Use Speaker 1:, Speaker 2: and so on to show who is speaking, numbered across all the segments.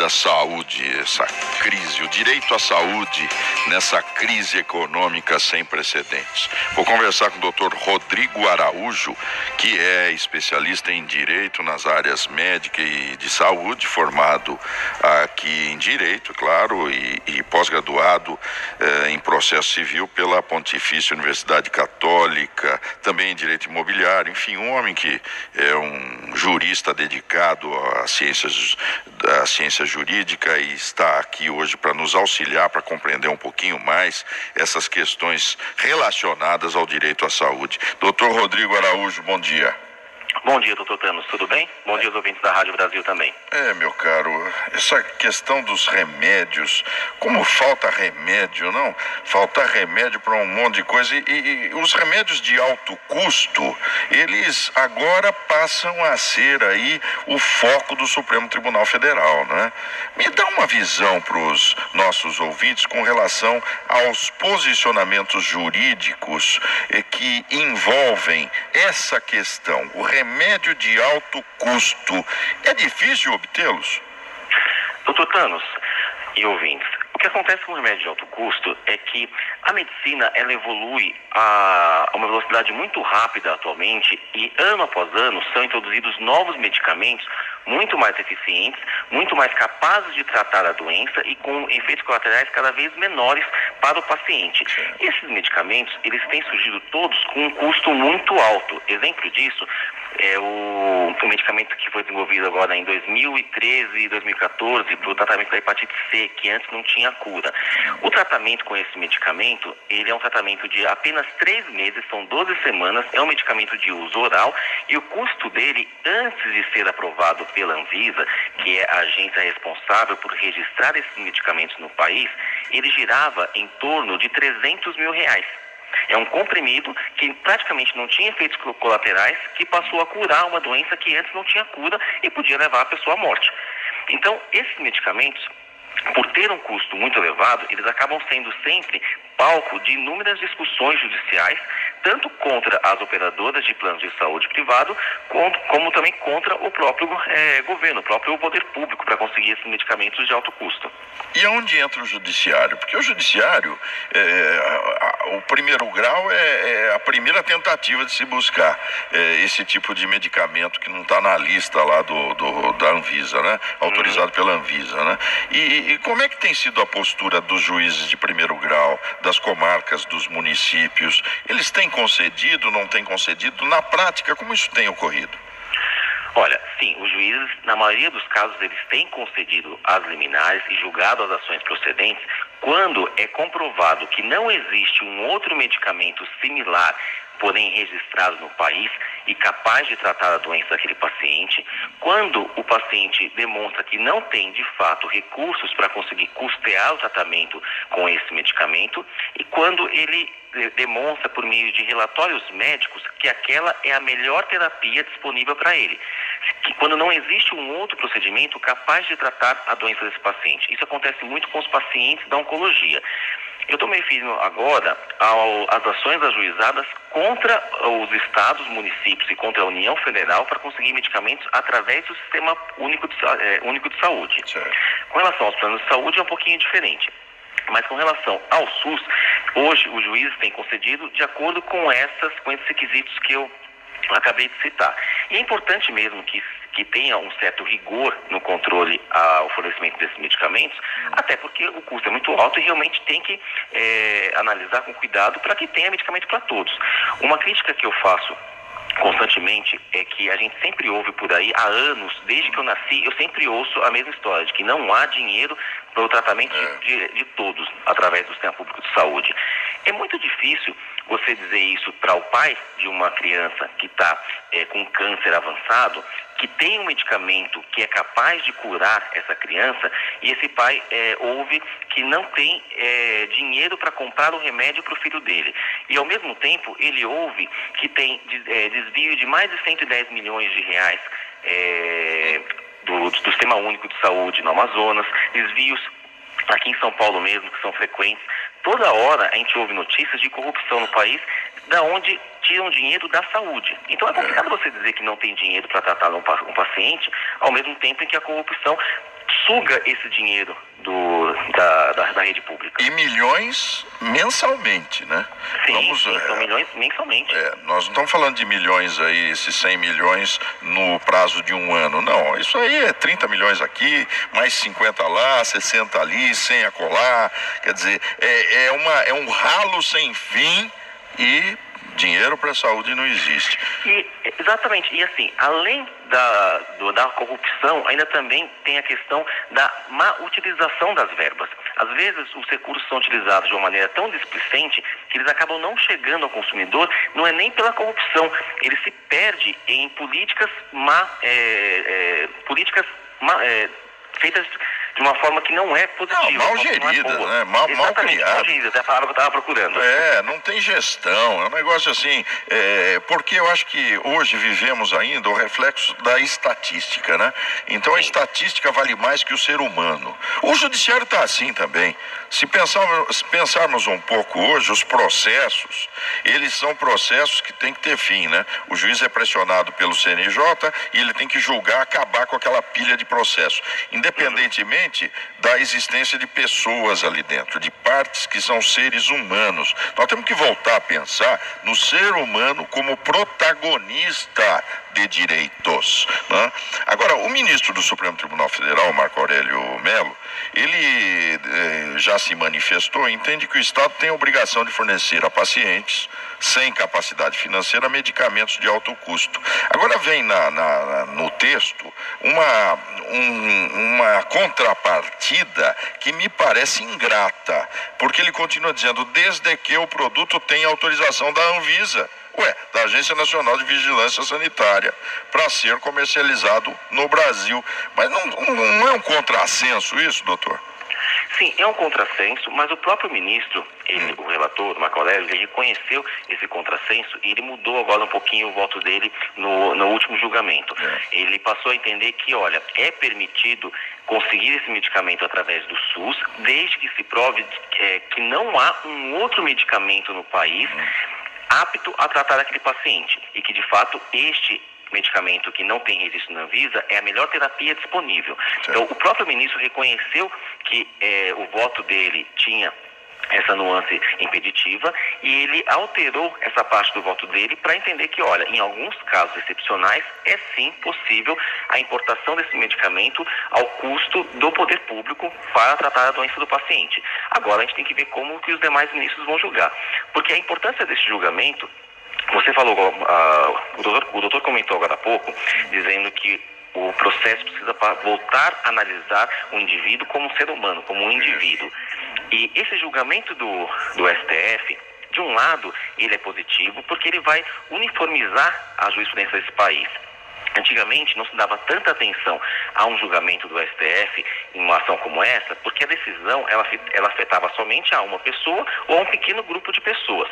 Speaker 1: sobre a saúde, essa crise, o direito à saúde nessa crise econômica sem precedentes. Vou conversar com o Dr. Rodrigo Araújo, que é especialista em direito nas áreas médica e de saúde, formado aqui em direito, claro, e pós-graduado em processo civil pela Pontifícia Universidade Católica, também em direito imobiliário, enfim, um homem que é um jurista dedicado à ciência jurídica e está aqui hoje para nos auxiliar, para compreender um pouquinho mais essas questões relacionadas ao direito à saúde. Doutor Rodrigo Araújo, bom dia.
Speaker 2: Bom dia, doutor Thanos, tudo bem? Bom dia aos ouvintes da Rádio Brasil também.
Speaker 1: Meu caro, essa questão dos remédios, como falta remédio, não? Falta remédio para um monte de coisa e os remédios de alto custo, eles agora passam a ser aí o foco do Supremo Tribunal Federal, né? Me dá uma visão para os nossos ouvintes com relação aos posicionamentos jurídicos que envolvem essa questão, o remédio de alto custo. É difícil obtê-los?
Speaker 2: Doutor Thanos e ouvintes, o que acontece com o remédio de alto custo é que a medicina ela evolui a uma velocidade muito rápida atualmente e ano após ano são introduzidos novos medicamentos muito mais eficientes, muito mais capazes de tratar a doença e com efeitos colaterais cada vez menores para o paciente. E esses medicamentos, eles têm surgido todos com um custo muito alto. Exemplo disso é o medicamento que foi desenvolvido agora em 2013 e 2014 para o tratamento da hepatite C, que antes não tinha cura. O tratamento com esse medicamento, ele é um tratamento de apenas 3 meses, são 12 semanas, é um medicamento de uso oral e o custo dele, antes de ser aprovado pela Anvisa, que é a agência responsável por registrar esses medicamentos no país, ele girava em torno de R$300 mil. É um comprimido que praticamente não tinha efeitos colaterais, que passou a curar uma doença que antes não tinha cura e podia levar a pessoa à morte. Então, esses medicamentos, por ter um custo muito elevado, eles acabam sendo sempre palco de inúmeras discussões judiciais, tanto contra as operadoras de planos de saúde privado, como também contra o próprio governo, o próprio poder público, para conseguir esses medicamentos de alto custo.
Speaker 1: E aonde entra o judiciário? Porque o judiciário, o primeiro grau é a primeira tentativa de se buscar esse tipo de medicamento que não está na lista lá da Anvisa, né? Autorizado pela Anvisa, né? E como é que tem sido a postura dos juízes de primeiro grau, das comarcas, dos municípios? Eles têm concedido, não têm concedido? Na prática, como isso tem ocorrido?
Speaker 2: Olha, sim, os juízes, na maioria dos casos, eles têm concedido as liminares e julgado as ações procedentes quando é comprovado que não existe um outro medicamento similar, porém registrado no país e capaz de tratar a doença daquele paciente, quando o paciente demonstra que não tem, de fato, recursos para conseguir custear o tratamento com esse medicamento e quando ele demonstra por meio de relatórios médicos que aquela é a melhor terapia disponível para ele. Que quando não existe um outro procedimento capaz de tratar a doença desse paciente. Isso acontece muito com os pacientes da oncologia. Eu estou me referindo agora às ações ajuizadas contra os estados, municípios e contra a União Federal para conseguir medicamentos através do Sistema Único de Saúde.
Speaker 1: Certo.
Speaker 2: Com relação aos planos de saúde é um pouquinho diferente. Mas com relação ao SUS, hoje os juízes têm concedido de acordo com esses requisitos que eu acabei de citar. E é importante mesmo que tenha um certo rigor no controle ao fornecimento desses medicamentos, até porque o custo é muito alto e realmente tem que analisar com cuidado para que tenha medicamento para todos. Uma crítica que eu faço constantemente é que a gente sempre ouve por aí, há anos, desde que eu nasci, eu sempre ouço a mesma história, de que não há dinheiro para o tratamento de todos, através do sistema público de saúde. É muito difícil você dizer isso para o pai de uma criança que está com câncer avançado, que tem um medicamento que é capaz de curar essa criança, e esse pai ouve que não tem dinheiro para comprar o remédio para o filho dele. E, ao mesmo tempo, ele ouve que tem desvio de mais de 110 milhões de reais do Sistema Único de Saúde no Amazonas, desvios aqui em São Paulo mesmo, que são frequentes. Toda hora a gente ouve notícias de corrupção no país, da onde tiram dinheiro da saúde. Então é complicado você dizer que não tem dinheiro para tratar um paciente, ao mesmo tempo em que a corrupção suga esse dinheiro da rede pública.
Speaker 1: E milhões mensalmente, né?
Speaker 2: Sim, são milhões mensalmente.
Speaker 1: Nós não estamos falando de milhões aí, esses 100 milhões no prazo de um ano, não. Isso aí é 30 milhões aqui, mais 50 lá, 60 ali, 100 acolá. Quer dizer, é um ralo sem fim e dinheiro para a saúde não existe.
Speaker 2: Exatamente. E assim, além da corrupção, ainda também tem a questão da má utilização das verbas. Às vezes, os recursos são utilizados de uma maneira tão displicente que eles acabam não chegando ao consumidor, não é nem pela corrupção, ele se perde em políticas feitas de uma forma que não é positiva.
Speaker 1: Mal gerida, né? Mal criada.
Speaker 2: Mal gerida, é a palavra que eu estava procurando.
Speaker 1: Não tem gestão, é um negócio assim, porque eu acho que hoje vivemos ainda o reflexo da estatística, né? Então a estatística vale mais que o ser humano. O judiciário está assim também. Se pensarmos um pouco hoje, os processos, eles são processos que têm que ter fim, né? O juiz é pressionado pelo CNJ e ele tem que julgar, acabar com aquela pilha de processos, independentemente da existência de pessoas ali dentro, de partes que são seres humanos. Nós temos que voltar a pensar no ser humano como protagonista de direitos, né? Agora, o ministro do Supremo Tribunal Federal, Marco Aurélio Mello, ele já se manifestou, entende que o Estado tem a obrigação de fornecer a pacientes sem capacidade financeira medicamentos de alto custo. Agora vem no texto uma contrapartida que me parece ingrata, porque ele continua dizendo, desde que o produto tenha autorização da Anvisa, da Agência Nacional de Vigilância Sanitária, para ser comercializado no Brasil. Mas não é um contrassenso isso, doutor?
Speaker 2: Sim, é um contrassenso, mas o próprio ministro, o relator, o Marco Aurélio, ele reconheceu esse contrassenso e ele mudou agora um pouquinho o voto dele no último julgamento. Ele passou a entender que, olha, é permitido conseguir esse medicamento através do SUS, desde que se prove que não há um outro medicamento no país apto a tratar aquele paciente e que, de fato, este medicamento que não tem registro na Anvisa é a melhor terapia disponível. Então, o próprio ministro reconheceu que o voto dele tinha essa nuance impeditiva e ele alterou essa parte do voto dele para entender que, olha, em alguns casos excepcionais é sim possível a importação desse medicamento ao custo do poder público para tratar a doença do paciente. Agora a gente tem que ver como que os demais ministros vão julgar, porque a importância desse julgamento, você falou, o doutor comentou agora há pouco, dizendo que o processo precisa voltar a analisar o indivíduo como um ser humano, como um indivíduo. E esse julgamento do STF, de um lado, ele é positivo porque ele vai uniformizar a jurisprudência desse país. Antigamente não se dava tanta atenção a um julgamento do STF em uma ação como essa, porque a decisão ela afetava somente a uma pessoa ou a um pequeno grupo de pessoas.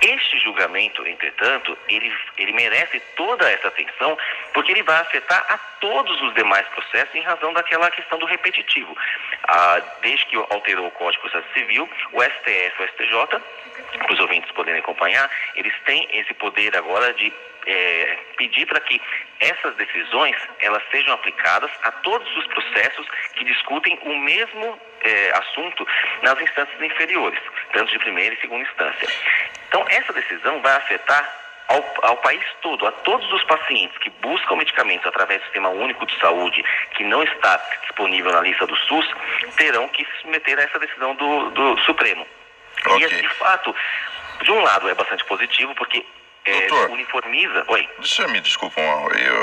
Speaker 2: Este julgamento, entretanto, ele merece toda essa atenção, porque ele vai afetar a todos os demais processos em razão daquela questão do repetitivo. Desde que alterou o Código de Processo Civil, o STF, o STJ, para os ouvintes poderem acompanhar, eles têm esse poder agora de pedir para que essas decisões elas sejam aplicadas a todos os processos que discutem o mesmo assunto nas instâncias inferiores, tanto de primeira e segunda instância. Então, essa decisão vai afetar ao país todo, a todos os pacientes que buscam medicamentos através do Sistema Único de Saúde, que não está disponível na lista do SUS, terão que se submeter a essa decisão do Supremo.
Speaker 1: Okay.
Speaker 2: E, de fato, de um lado é bastante positivo, porque
Speaker 1: doutor,
Speaker 2: uniformiza. Oi.
Speaker 1: Você me desculpa,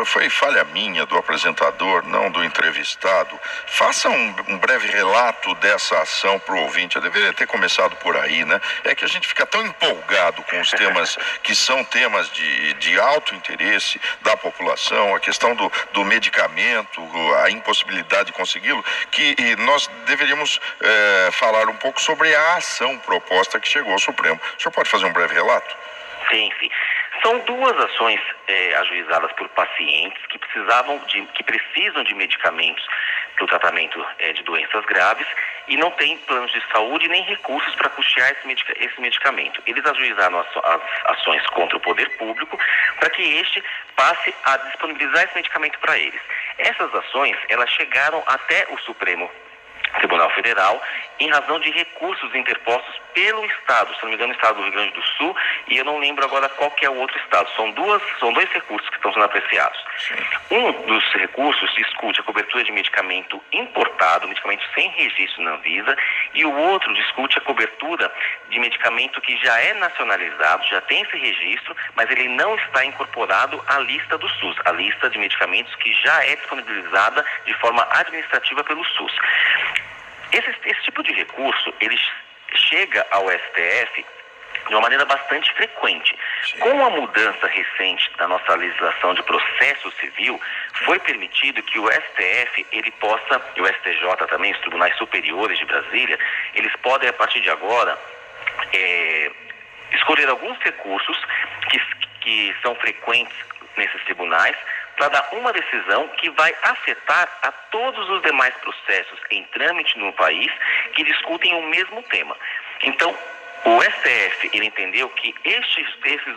Speaker 1: foi falha minha do apresentador, não do entrevistado. Faça um breve relato dessa ação para o ouvinte. Eu deveria ter começado por aí, né? É que a gente fica tão empolgado com os temas que são temas de alto interesse da população, a questão do medicamento, a impossibilidade de consegui-lo, que nós deveríamos falar um pouco sobre a ação proposta que chegou ao Supremo. O senhor pode fazer um breve relato?
Speaker 2: Sim. São duas ações ajuizadas por pacientes que precisam de medicamentos para o tratamento de doenças graves e não têm planos de saúde nem recursos para custear esse medicamento. Eles ajuizaram as ações contra o poder público para que este passe a disponibilizar esse medicamento para eles. Essas ações, elas chegaram até o Supremo Tribunal Federal em razão de recursos interpostos pelo Estado, se não me engano, o Estado do Rio Grande do Sul, e eu não lembro agora qual que é o outro Estado. São dois recursos que estão sendo apreciados. Um dos recursos discute a cobertura de medicamento importado, medicamento sem registro na Anvisa, e o outro discute a cobertura de medicamento que já é nacionalizado, já tem esse registro, mas ele não está incorporado à lista do SUS, a lista de medicamentos que já é disponibilizada de forma administrativa pelo SUS. Esse tipo de recurso, ele chega ao STF de uma maneira bastante frequente. Com a mudança recente da nossa legislação de processo civil, foi permitido que o STF, e o STJ também, os tribunais superiores de Brasília, eles podem, a partir de agora, escolher alguns recursos que são frequentes nesses tribunais, para dar uma decisão que vai afetar a todos os demais processos em trâmite no país que discutem o mesmo tema. Então, o STF, ele entendeu que esses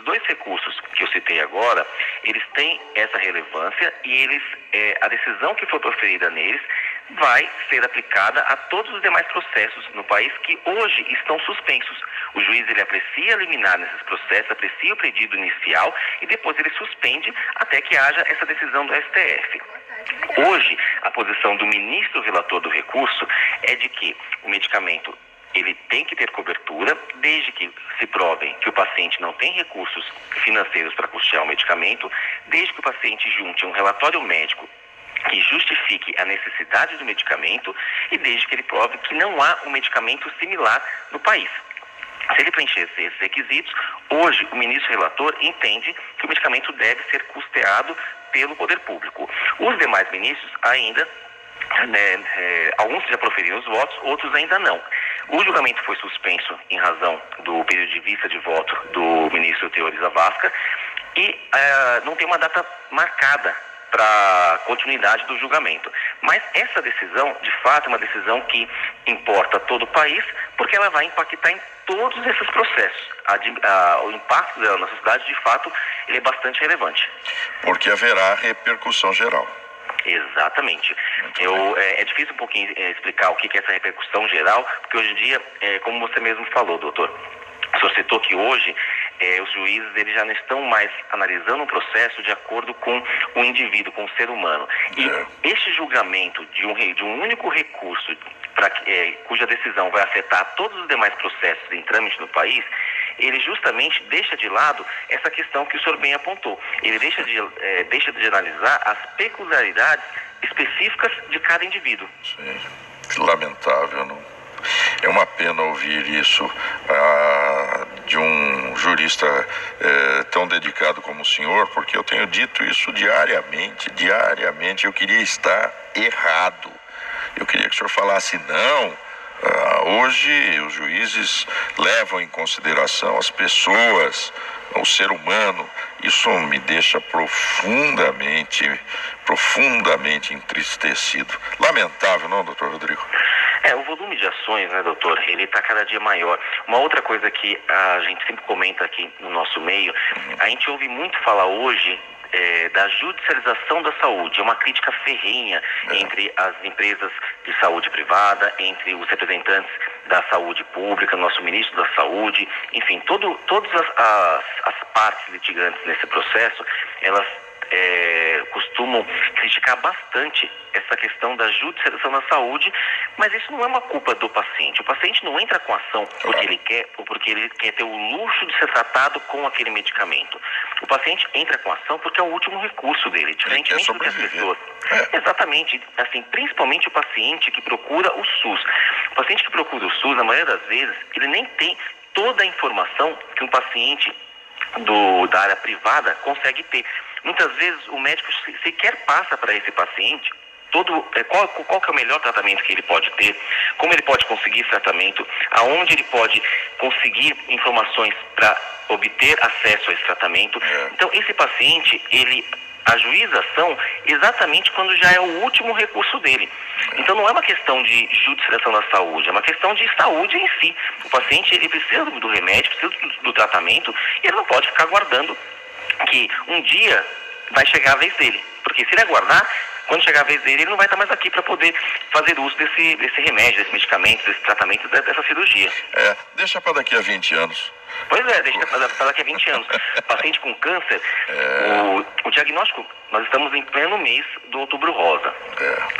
Speaker 2: dois recursos que eu citei agora, eles têm essa relevância e a decisão que for proferida neles vai ser aplicada a todos os demais processos no país que hoje estão suspensos. O juiz, ele aprecia a liminar nesses processos, aprecia o pedido inicial e depois ele suspende até que haja essa decisão do STF. Hoje, a posição do ministro relator do recurso é de que o medicamento ele tem que ter cobertura, desde que se provem que o paciente não tem recursos financeiros para custear o medicamento, desde que o paciente junte um relatório médico que justifique a necessidade do medicamento e desde que ele prove que não há um medicamento similar no país. Se ele preencher esses requisitos, hoje o ministro relator entende que o medicamento deve ser custeado pelo poder público. Os demais ministros ainda, alguns já proferiram os votos, outros ainda não. O julgamento foi suspenso em razão do período de vista de voto do ministro Teori Zavascki e não tem uma data marcada para continuidade do julgamento. Mas essa decisão, de fato, é uma decisão que importa a todo o país, porque ela vai impactar em todos esses processos. O impacto dela na sociedade, de fato, ele é bastante relevante.
Speaker 1: Porque haverá repercussão geral.
Speaker 2: Exatamente. É difícil um pouquinho explicar o que é essa repercussão geral, porque hoje em dia, como você mesmo falou, doutor, o senhor citou que hoje os juízes eles já não estão mais analisando o processo de acordo com o indivíduo, com o ser humano. E este julgamento de um único recurso cuja decisão vai afetar todos os demais processos em trâmite no país, ele justamente deixa de lado essa questão que o senhor bem apontou. Ele deixa de analisar as peculiaridades específicas de cada indivíduo.
Speaker 1: Sim, lamentável, não? É uma pena ouvir isso de um jurista tão dedicado como o senhor, porque eu tenho dito isso diariamente, eu queria estar errado. Eu queria que o senhor falasse não. Hoje os juízes levam em consideração as pessoas, o ser humano. Isso me deixa profundamente entristecido. Lamentável, não, doutor Rodrigo?
Speaker 2: O volume de ações, né, doutor, ele está cada dia maior. Uma outra coisa que a gente sempre comenta aqui no nosso meio, a gente ouve muito falar hoje da judicialização da saúde. É uma crítica ferrenha entre as empresas de saúde privada, entre os representantes da saúde pública, nosso ministro da saúde, enfim, todas as partes litigantes nesse processo, elas costumam criticar bastante essa questão da judicialização da saúde, mas isso não é uma culpa do paciente. O paciente não entra com ação porque ele quer ou porque ele quer ter o luxo de ser tratado com aquele medicamento. O paciente entra com ação porque é o último recurso dele, diferentemente do que as pessoas. Exatamente, assim, principalmente o paciente que procura o SUS. O paciente que procura o SUS, na maioria das vezes, ele nem tem toda a informação que um paciente da área privada consegue ter. Muitas vezes o médico sequer passa para esse paciente qual que é o melhor tratamento que ele pode ter, como ele pode conseguir esse tratamento, aonde ele pode conseguir informações para obter acesso a esse tratamento. Então, esse paciente, ele ajuiza a ação exatamente quando já é o último recurso dele. Então, não é uma questão de judicialização da saúde, é uma questão de saúde em si. O paciente, ele precisa do remédio, precisa do tratamento, e ele não pode ficar aguardando que um dia vai chegar a vez dele. Porque se ele aguardar, quando chegar a vez dele, ele não vai estar mais aqui para poder fazer uso desse remédio, desse medicamento, desse tratamento, dessa cirurgia.
Speaker 1: Deixa para daqui a 20 anos.
Speaker 2: Pois é, deixa para daqui a 20 anos. Paciente com câncer, o diagnóstico, nós estamos em pleno mês do Outubro Rosa.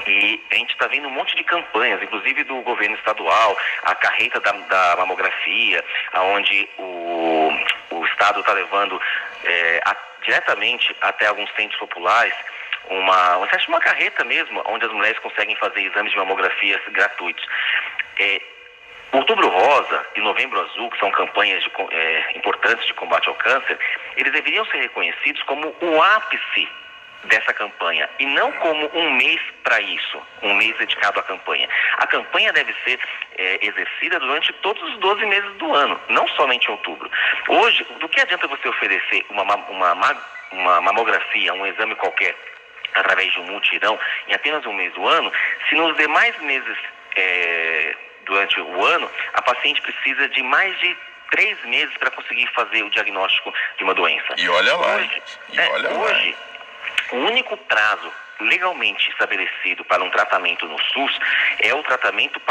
Speaker 2: E a gente está vendo um monte de campanhas, inclusive do governo estadual, a carreta da mamografia, onde o Estado está levando diretamente até alguns centros populares uma carreta mesmo, onde as mulheres conseguem fazer exames de mamografia gratuitos. Outubro Rosa e Novembro Azul, que são campanhas importantes de combate ao câncer, eles deveriam ser reconhecidos como o ápice dessa campanha e não como um mês para isso, um mês dedicado à campanha. A campanha deve ser exercida durante todos os 12 meses do ano, não somente em outubro. Hoje, do que adianta você oferecer uma mamografia, um exame qualquer, através de um mutirão, em apenas um mês do ano, se nos demais meses durante o ano, a paciente precisa de mais de 3 meses para conseguir fazer o diagnóstico de uma doença.
Speaker 1: E olha lá.
Speaker 2: Hoje, o único prazo legalmente estabelecido para um tratamento no SUS é o tratamento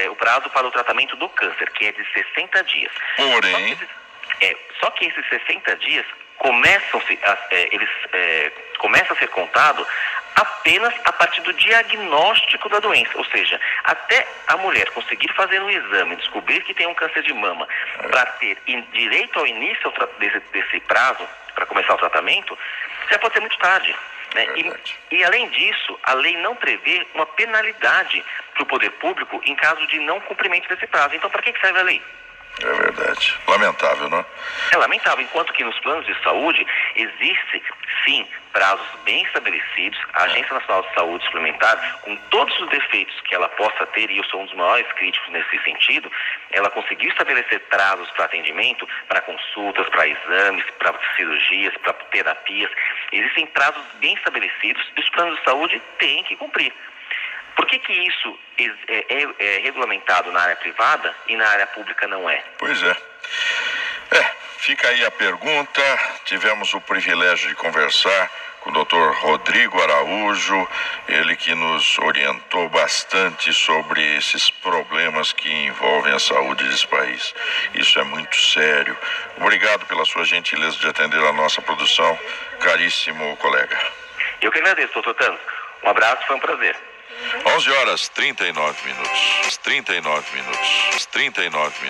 Speaker 2: o prazo para o tratamento do câncer, que é de 60 dias.
Speaker 1: Porém...
Speaker 2: Só que esses 60 dias começam a ser contado apenas a partir do diagnóstico da doença, ou seja, até a mulher conseguir fazer um exame, descobrir que tem um câncer de mama, para ter direito ao início desse prazo, para começar o tratamento, já pode ser muito tarde. Né? E além disso, a lei não prevê uma penalidade para o poder público em caso de não cumprimento desse prazo. Então, para que serve a lei?
Speaker 1: É verdade. Lamentável, não é?
Speaker 2: É lamentável, enquanto que nos planos de saúde existe, sim, prazos bem estabelecidos. A Agência Nacional de Saúde Suplementar, com todos os defeitos que ela possa ter, e eu sou um dos maiores críticos nesse sentido, ela conseguiu estabelecer prazos para atendimento, para consultas, para exames, para cirurgias, para terapias. Existem prazos bem estabelecidos e os planos de saúde têm que cumprir. Por que isso é regulamentado na área privada e na área pública não é?
Speaker 1: Pois é. Fica aí a pergunta. Tivemos o privilégio de conversar com o Dr. Rodrigo Araújo, ele que nos orientou bastante sobre esses problemas que envolvem a saúde desse país. Isso é muito sério. Obrigado pela sua gentileza de atender a nossa produção, caríssimo colega.
Speaker 2: Eu que agradeço, doutor Thanos. Um abraço, foi um prazer.
Speaker 1: 11 horas 39 minutos. 39 minutos.